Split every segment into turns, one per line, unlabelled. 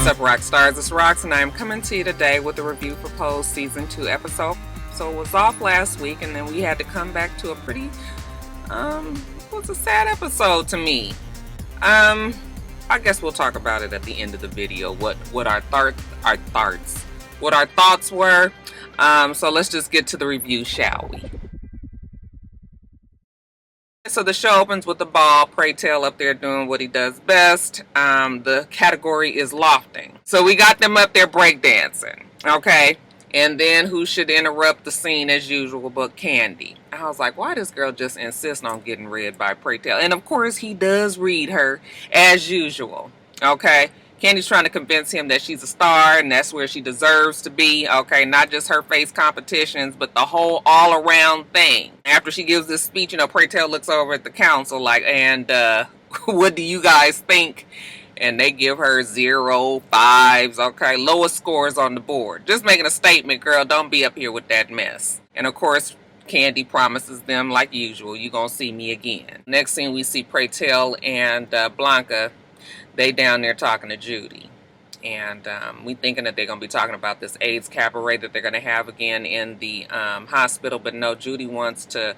What's up, rock stars? It's Rox, and I am coming to you today with a review for Pose Season 2 episode. So it was off last week, and then we had to come back to a pretty, it was a sad episode to me. I guess we'll talk about it at the end of the video, what our thoughts were. So let's just get to the review, shall we? So the show opens with the ball, Pray Tell up there doing what he does best. The category is lofting. So we got them up there breakdancing, okay? And then who should interrupt the scene as usual but Candy? I was like, why does girl just insist on getting read by Pray Tell? And of course he does read her as usual, okay? Candy's trying to convince him that she's a star and that's where she deserves to be, okay? Not just her face competitions, but the whole all-around thing. After she gives this speech, Pray Tell looks over at the council like, and what do you guys think? And they give her 0, 5s, okay? Lowest scores on the board. Just making a statement, girl, don't be up here with that mess. And of course, Candy promises them, like usual, you gonna see me again. Next scene, we see Pray Tell and Blanca. They down there talking to Judy, and we thinking that they're going to be talking about this AIDS cabaret that they're going to have again in the hospital, but no, Judy wants to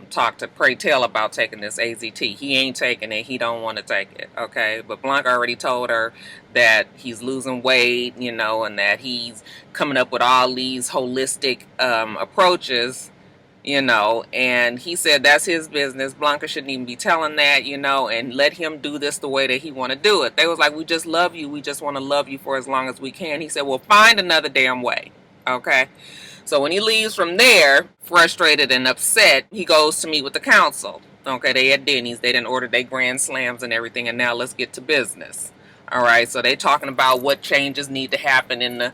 talk to Pray Tell about taking this AZT. He ain't taking it. He don't want to take it, okay? But Blanca already told her that he's losing weight, and that he's coming up with all these holistic approaches, and he said that's his business. Blanca shouldn't even be telling that, and let him do this the way that he want to do it. They was like, we just love you. We just want to love you for as long as we can. He said, well, find another damn way, okay? So when he leaves from there, frustrated and upset, he goes to meet with the council. Okay, they at Denny's. They didn't order their grand slams and everything, and now let's get to business. All right, so they talking about what changes need to happen in the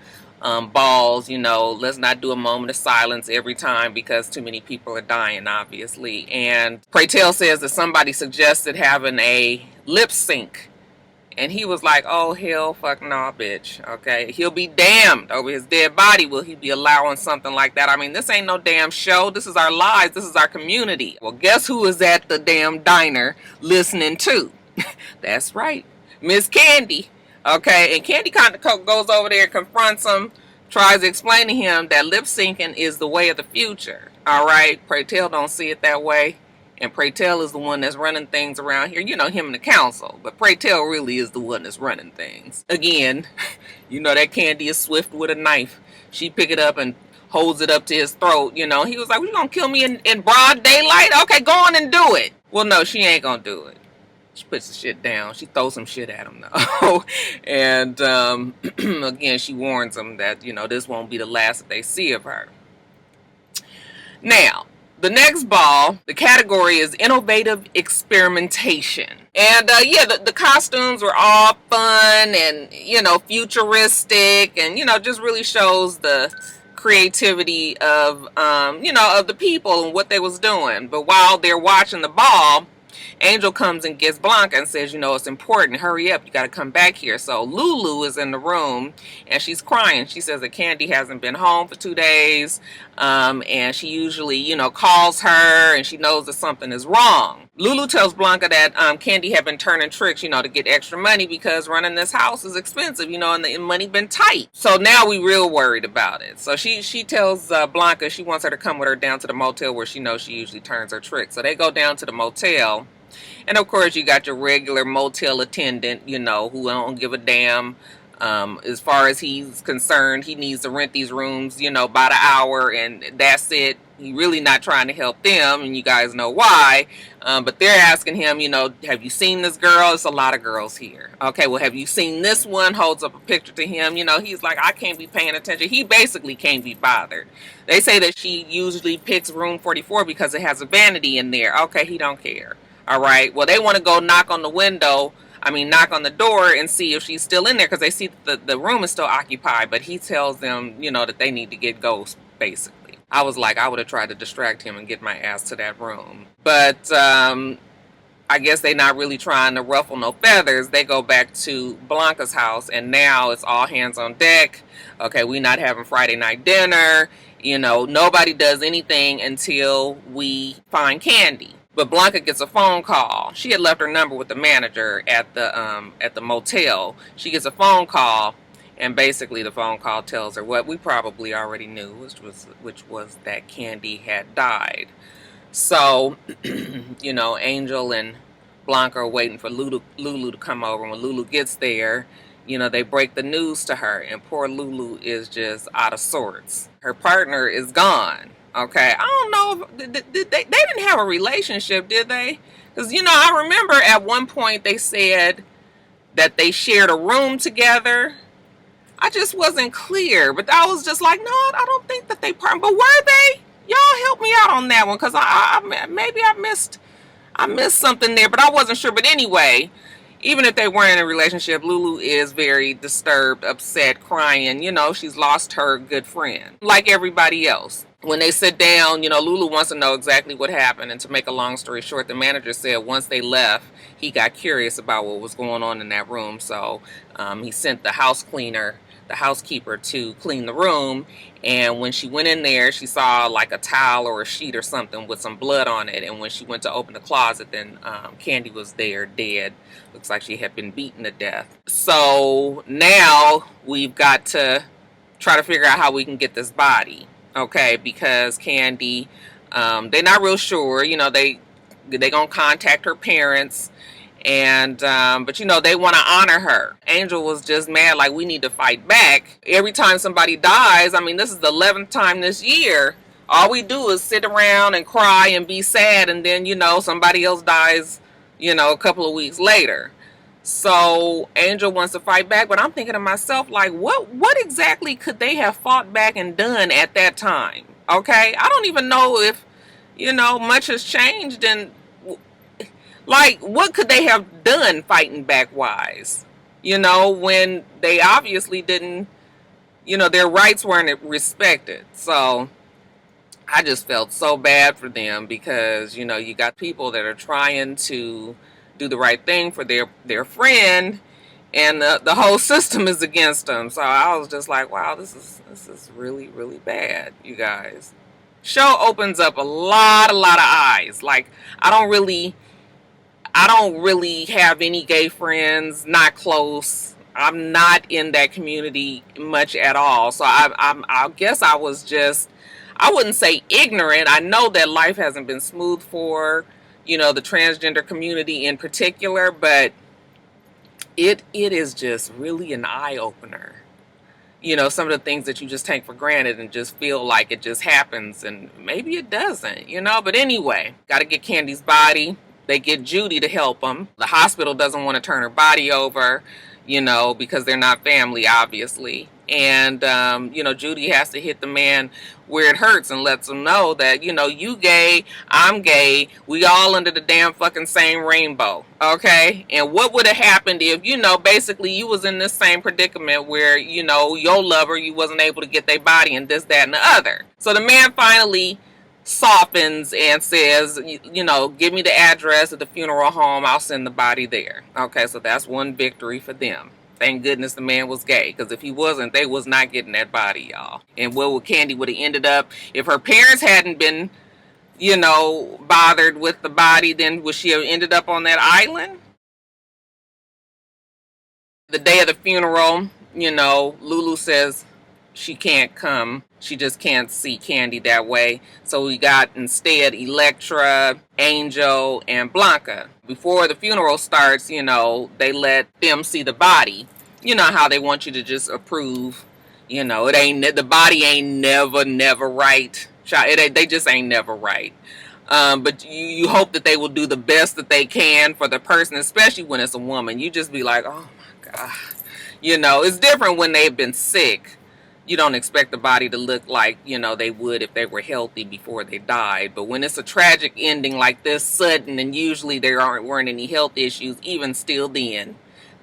balls, let's not do a moment of silence every time because too many people are dying, obviously. And Pray Tell says that somebody suggested having a lip sync. And he was like, oh, hell, fuck no, bitch. Okay, he'll be damned over his dead body. Will he be allowing something like that? I mean, this ain't no damn show. This is our lives. This is our community. Well, guess who is at the damn diner listening to? That's right, Miss Candy. Okay, and Candy kind of goes over there and confronts him, tries to explain to him that lip syncing is the way of the future. All right, Pray Tell don't see it that way. And Pray Tell is the one that's running things around here. Him and the council. But Pray Tell really is the one that's running things. Again, that Candy is swift with a knife. She pick it up and holds it up to his throat. He was like, you gonna kill me in broad daylight? Okay, go on and do it. Well, no, she ain't gonna do it. She puts the shit down. She throws some shit at him, though. And, again, she warns him that, this won't be the last that they see of her. Now, the next ball, the category is innovative experimentation. And, the costumes were all fun and, futuristic and, just really shows the creativity of, of the people and what they was doing. But while they're watching the ball, Angel comes and gets Blanca and says, it's important. Hurry up. You got to come back here. So Lulu is in the room and she's crying. She says that Candy hasn't been home for 2 days. And she usually, calls her and she knows that something is wrong. Lulu tells Blanca that Candy had been turning tricks, to get extra money because running this house is expensive, and the money been tight. So now we real worried about it. So she tells Blanca she wants her to come with her down to the motel where she knows she usually turns her tricks. So they go down to the motel. And of course you got your regular motel attendant, who don't give a damn. As far as he's concerned, he needs to rent these rooms, by the hour, and that's it. He's really not trying to help them, and you guys know why. But they're asking him, have you seen this girl? It's a lot of girls here. Okay, well, have you seen this one? Holds up a picture to him. He's like, I can't be paying attention. He basically can't be bothered. They say that she usually picks room 44 because it has a vanity in there. Okay, he don't care. All right, well, they want to go knock on the door and see if she's still in there because they see that the room is still occupied, but he tells them, that they need to get ghosts, basically. I was like, I would have tried to distract him and get my ass to that room. But I guess they're not really trying to ruffle no feathers. They go back to Blanca's house, and now it's all hands on deck. Okay, we not having Friday night dinner. Nobody does anything until we find Candy. But Blanca gets a phone call. She had left her number with the manager at the motel. She gets a phone call, and basically the phone call tells her what we probably already knew, which was that Candy had died. So, Angel and Blanca are waiting for Lulu to come over. And when Lulu gets there, they break the news to her, and poor Lulu is just out of sorts. Her partner is gone. Okay, I don't know. They didn't have a relationship, did they? Because, I remember at one point they said that they shared a room together. I just wasn't clear, but I was just like, no, I don't think that they partnered. But were they? Y'all help me out on that one, because maybe I missed something there, but I wasn't sure. But anyway, even if they weren't in a relationship, Lulu is very disturbed, upset, crying. She's lost her good friend, like everybody else. When they sit down, Lulu wants to know exactly what happened. And to make a long story short, the manager said once they left, he got curious about what was going on in that room. So he sent the housekeeper to clean the room. And when she went in there, she saw like a towel or a sheet or something with some blood on it. And when she went to open the closet, then Candy was there dead. Looks like she had been beaten to death. So now we've got to try to figure out how we can get this body. Okay, because Candy, they're not real sure. They gonna contact her parents, and but they want to honor her. Angel was just mad, like, we need to fight back. Every time somebody dies, this is the 11th time this year. All we do is sit around and cry and be sad, and then somebody else dies, a couple of weeks later. So Angel wants to fight back, but I'm thinking to myself, like, what exactly could they have fought back and done at that time? Okay, I don't even know if much has changed, and like, what could they have done fighting back wise? When they obviously didn't, their rights weren't respected. So I just felt so bad for them, because you got people that are trying to do the right thing for their friend, and the whole system is against them. So I was just like, wow, this is really, really bad, you guys. Show opens up a lot of eyes. Like, I don't really have any gay friends, not close. I'm not in that community much at all. So I guess I was just, I wouldn't say ignorant. I know that life hasn't been smooth for the transgender community in particular, but it is just really an eye-opener. Some of the things that you just take for granted and just feel like it just happens, and maybe it doesn't, but anyway, got to get Candy's body. They get Judy to help them. The hospital doesn't want to turn her body over, because they're not family, obviously. And, Judy has to hit the man where it hurts and lets him know that, you gay, I'm gay, we all under the damn fucking same rainbow, okay? And what would have happened if, basically you was in this same predicament where, your lover, you wasn't able to get their body and this, that, and the other. So the man finally softens and says, give me the address of the funeral home, I'll send the body there. Okay, so that's one victory for them. Thank goodness the man was gay, because if he wasn't, they was not getting that body, y'all. And where would Candy would have ended up if her parents hadn't been, bothered with the body? Then would she have ended up on that island? The day of the funeral, Lulu says she can't come. She just can't see Candy that way. So we got instead Electra, Angel, and Blanca. Before the funeral starts, they let them see the body. How they want you to just approve. It ain't, the body ain't never right. They just ain't never right. But you hope that they will do the best that they can for the person, especially when it's a woman. You just be like, oh my God. It's different when they've been sick. You don't expect the body to look like, they would if they were healthy before they died. But when it's a tragic ending like this, sudden, and usually there weren't any health issues, even still then,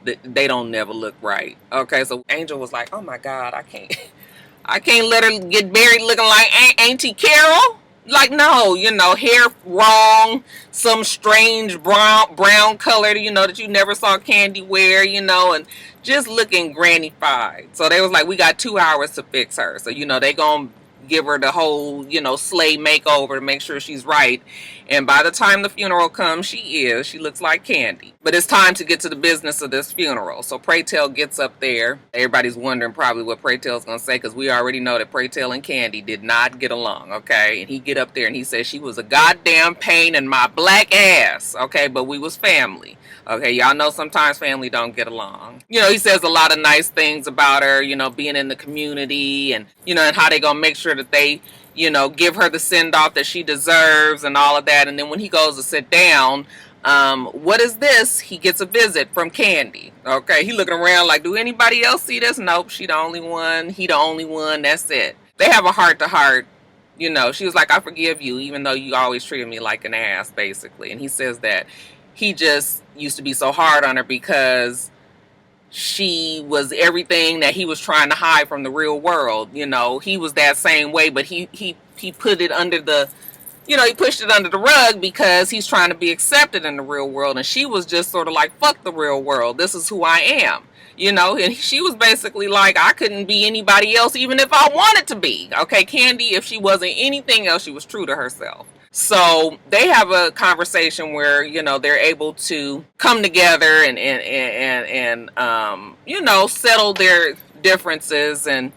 they don't never look right. Okay, so Angel was like, oh my God, I can't let her get buried looking like Auntie Carol. Like, no, hair wrong, some strange brown color, that you never saw Candy wear, and just looking granny-fied. So they was like, we got 2 hours to fix her. So, they gonna give her the whole, slave makeover to make sure she's right. And by the time the funeral comes, she looks like Candy. But it's time to get to the business of this funeral. So Pray Tell gets up there. Everybody's wondering probably what Pray Tell's going to say, because we already know that Pray Tell and Candy did not get along, okay? And he get up there and he says she was a goddamn pain in my black ass, okay? But we was family. Okay, y'all know sometimes family don't get along. He says a lot of nice things about her, being in the community and, and how they gonna make sure that they, give her the send-off that she deserves and all of that. And then when he goes to sit down, what is this? He gets a visit from Candy. Okay, he looking around like, do anybody else see this? Nope, she the only one. He the only one. That's it. They have a heart-to-heart. She was like, I forgive you, even though you always treated me like an ass, basically. And he says that he just used to be so hard on her because she was everything that he was trying to hide from the real world. He was that same way, but he put it under the, he pushed it under the rug because he's trying to be accepted in the real world. And she was just sort of like, fuck the real world. This is who I am. And she was basically like, I couldn't be anybody else even if I wanted to be. Okay, Candy, if she wasn't anything else, she was true to herself. So they have a conversation where, they're able to come together and settle their differences and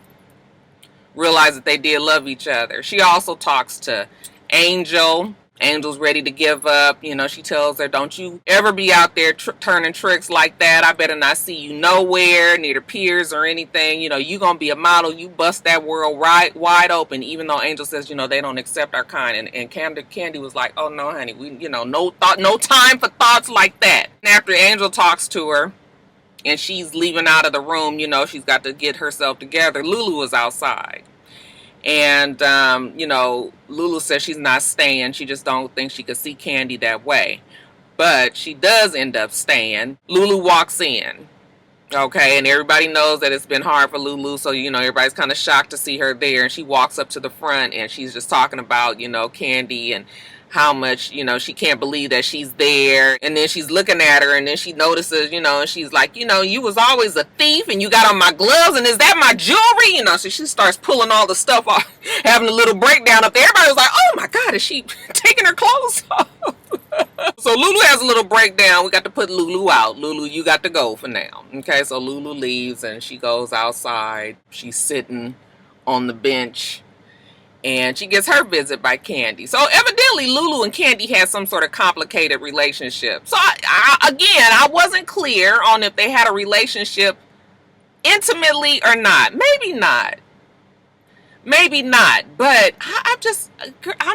realize that they did love each other. She also talks to Angel. Angel's ready to give up. She tells her, don't you ever be out there turning tricks like that. I better not see you nowhere near the piers or anything. You gonna be a model. You bust that world right wide open, even though Angel says, they don't accept our kind. And Candy was like, oh no, honey, we, no time for thoughts like that. And after Angel talks to her and she's leaving out of the room, she's got to get herself together, Lulu is outside. And, Lulu says she's not staying. She just don't think she could see Candy that way. But she does end up staying. Lulu walks in. Okay, and everybody knows that it's been hard for Lulu. So, everybody's kind of shocked to see her there. And she walks up to the front and she's just talking about, Candy and how much, she can't believe that she's there. And then she's looking at her and then she notices, and she's like, you was always a thief and you got on my gloves and is that my jewelry? So she starts pulling all the stuff off, having a little breakdown up there. Everybody was like, oh my God, is she taking her clothes off? So Lulu has a little breakdown. We got to put Lulu out. Lulu, you got to go for now. Okay, so Lulu leaves and she goes outside. She's sitting on the bench. And she gets her visit by Candy. So evidently Lulu and Candy had some sort of complicated relationship. So I wasn't clear on if they had a relationship intimately or not. Maybe not. But I'm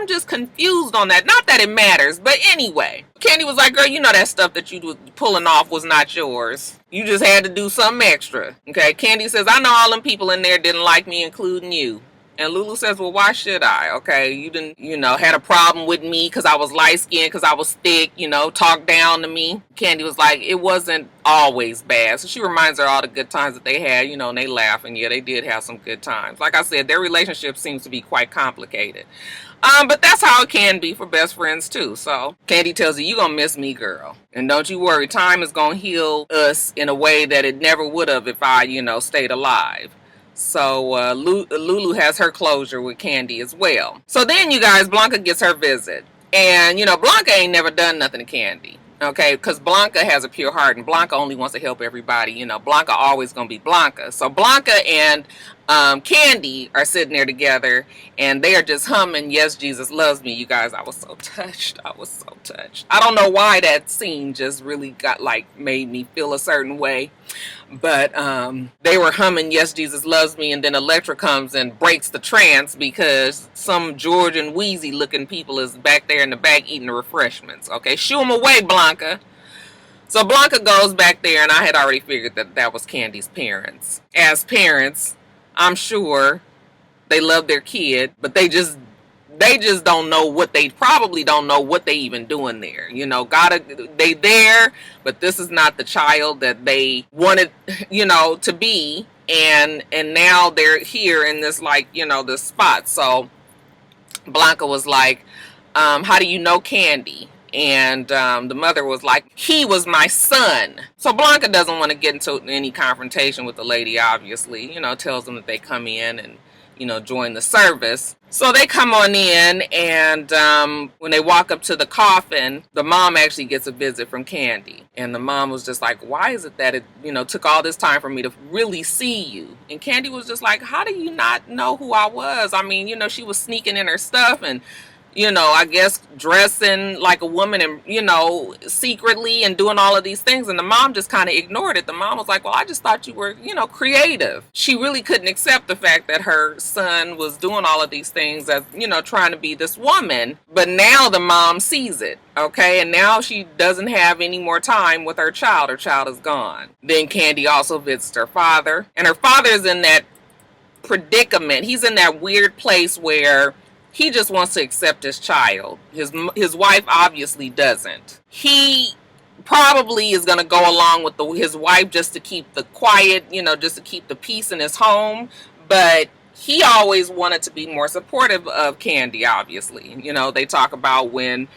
just confused on that. Not that it matters, but anyway. Candy was like, girl, that stuff that you was pulling off was not yours. You just had to do something extra. Okay, Candy says, I know all them people in there didn't like me, including you. And Lulu says, well, why should I? Okay, you didn't, had a problem with me because I was light-skinned, because I was thick, talk down to me. Candy was like, it wasn't always bad. So she reminds her all the good times that they had, and they laugh. And yeah, they did have some good times. Like I said, their relationship seems to be quite complicated. But that's how it can be for best friends too. So Candy tells her, you gonna miss me, girl. And don't you worry, time is gonna heal us in a way that it never would have if I, stayed alive. So Lulu has her closure with Candy as well. So then, you guys, Blanca gets her visit. And, Blanca ain't never done nothing to Candy. Okay, because Blanca has a pure heart. And Blanca only wants to help everybody. Blanca always going to be Blanca. So Blanca and Candy are sitting there together. And they are just humming, Yes, Jesus Loves Me. You guys, I was so touched. I don't know why that scene just really made me feel a certain way. But they were humming Yes, Jesus Loves Me, and then Electra comes and breaks the trance because some George and Wheezy looking people is back there in the back eating the refreshments. Okay, shoo them away, Blanca. So Blanca goes back there, and I had already figured that was Candy's parents. As parents, I'm sure they love their kid, but they just don't know probably don't know what they even doing there. They there, but this is not the child that they wanted, to be. And now they're here in this, this spot. So Blanca was like, how do you know Candy? And the mother was like, he was my son. So Blanca doesn't want to get into any confrontation with the lady, obviously. Tells them that they come in and join the service. So they come on in, and when they walk up to the coffin, the mom actually gets a visit from Candy. And the mom was just like, why is it that it, took all this time for me to really see you? And Candy was just like, how do you not know who I was? I mean, she was sneaking in her stuff and I guess dressing like a woman and, secretly and doing all of these things. And the mom just kind of ignored it. The mom was like, well, I just thought you were, creative. She really couldn't accept the fact that her son was doing all of these things as, trying to be this woman. But now the mom sees it. Okay. And now she doesn't have any more time with her child. Her child is gone. Then Candy also visits her father. And her father is in that predicament. He's in that weird place where he just wants to accept his child. His wife obviously doesn't. He probably is going to go along with his wife just to keep the quiet, just to keep the peace in his home. But he always wanted to be more supportive of Candy, obviously. They talk about when,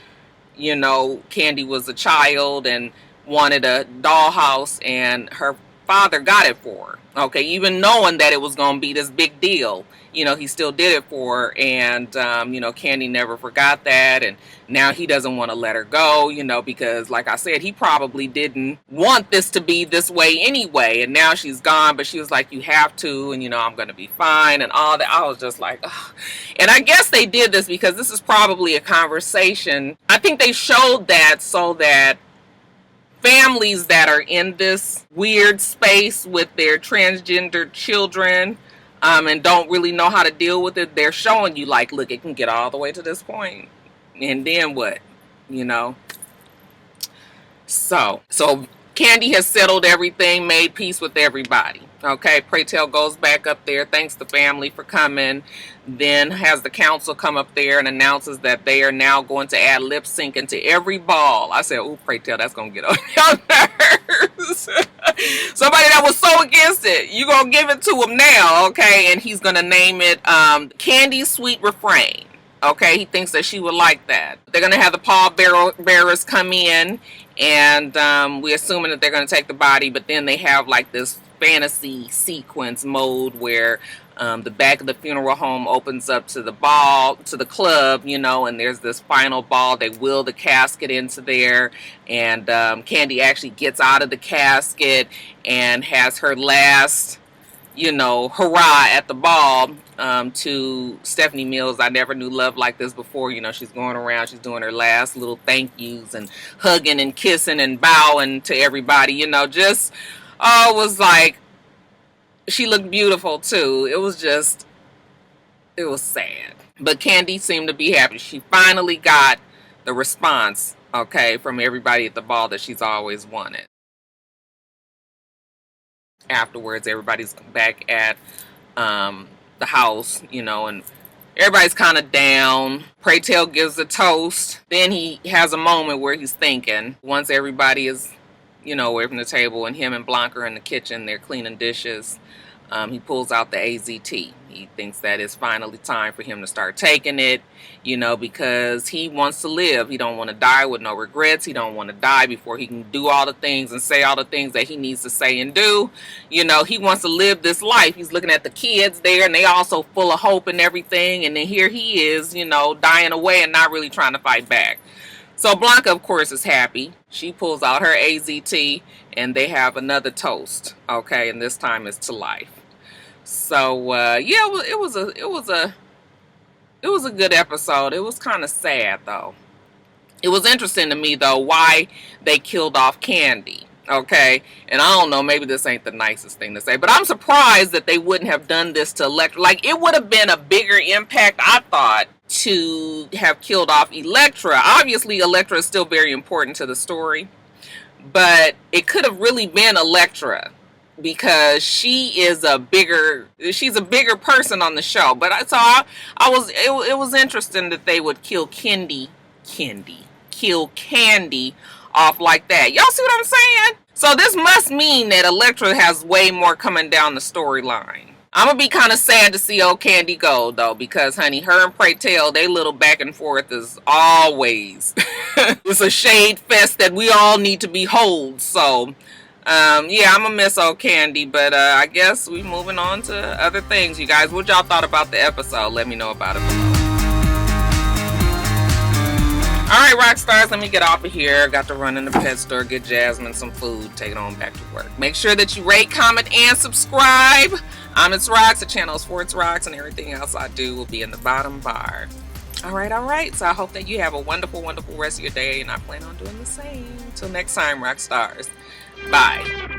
Candy was a child and wanted a dollhouse, and her father got it for her. Okay, even knowing that it was going to be this big deal. He still did it for her, and, Candy never forgot that, and now he doesn't want to let her go, because, like I said, he probably didn't want this to be this way anyway, and now she's gone, but she was like, you have to, and, I'm going to be fine, and all that. I was just like, ugh. And I guess they did this because this is probably a conversation. I think they showed that so that families that are in this weird space with their transgender children and don't really know how to deal with it, they're showing you like, look, it can get all the way to this point, and then what, so Candy has settled everything, made peace with everybody. Okay, Pray Tell goes back up there, thanks the family for coming, then has the council come up there and announces that they are now going to add lip sync into every ball. I said, ooh, Pray Tell, that's going to get on your nerves. Somebody that was so against it, you're going to give it to him now, okay? And he's going to name it Candy's Sweet Refrain. Okay, he thinks that she would like that. They're going to have the pallbearers come in, and we're assuming that they're going to take the body, but then they have like this fantasy sequence mode where the back of the funeral home opens up to the ball, to the club, and there's this final ball. They wheel the casket into there, and Candy actually gets out of the casket and has her last, hurrah at the ball to Stephanie Mills. I never knew love like this before. She's going around, she's doing her last little thank yous and hugging and kissing and bowing to everybody, just, it was like, she looked beautiful too. It was sad. But Candy seemed to be happy. She finally got the response, okay, from everybody at the ball that she's always wanted. Afterwards, everybody's back at the house, and everybody's kind of down. Pray Tell gives a toast. Then he has a moment where he's thinking, once everybody is, away from the table, and him and Blanca are in the kitchen, they're cleaning dishes. He pulls out the AZT. He thinks that it's finally time for him to start taking it, because he wants to live. He don't want to die with no regrets. He don't want to die before he can do all the things and say all the things that he needs to say and do. He wants to live this life. He's looking at the kids there, and they also full of hope and everything. And then here he is, dying away and not really trying to fight back. So Blanca, of course, is happy. She pulls out her AZT, and they have another toast. Okay, and this time it's to life. So yeah, it was a good episode. It was kind of sad though. It was interesting to me though why they killed off Candy. Okay, and I don't know, maybe this ain't the nicest thing to say, but I'm surprised that they wouldn't have done this to Elektra. Like, it would have been a bigger impact, I thought, to have killed off Elektra. Obviously, Elektra is still very important to the story, but it could have really been Elektra, because she's a bigger person on the show. But it was interesting that they would kill Candy off like that. Y'all see what I'm saying? So this must mean that Elektra has way more coming down the storyline. I'm gonna be kind of sad to see old Candy go though, because honey, her and Pray Tell, they little back and forth is always it's a shade fest that we all need to behold. So Yeah, I'm gonna miss old Candy, but I guess we moving on to other things. You guys, what y'all thought about the episode? Let me know about it below. Alright, rock stars, let me get off of here. Got to run in the pet store, get Jasmine some food, take it on back to work. Make sure that you rate, comment, and subscribe. I'm itsrox. The channel is for itsrox, and everything else I do will be in the bottom bar. Alright. So I hope that you have a wonderful, wonderful rest of your day, and I plan on doing the same. Till next time, rock stars. Bye.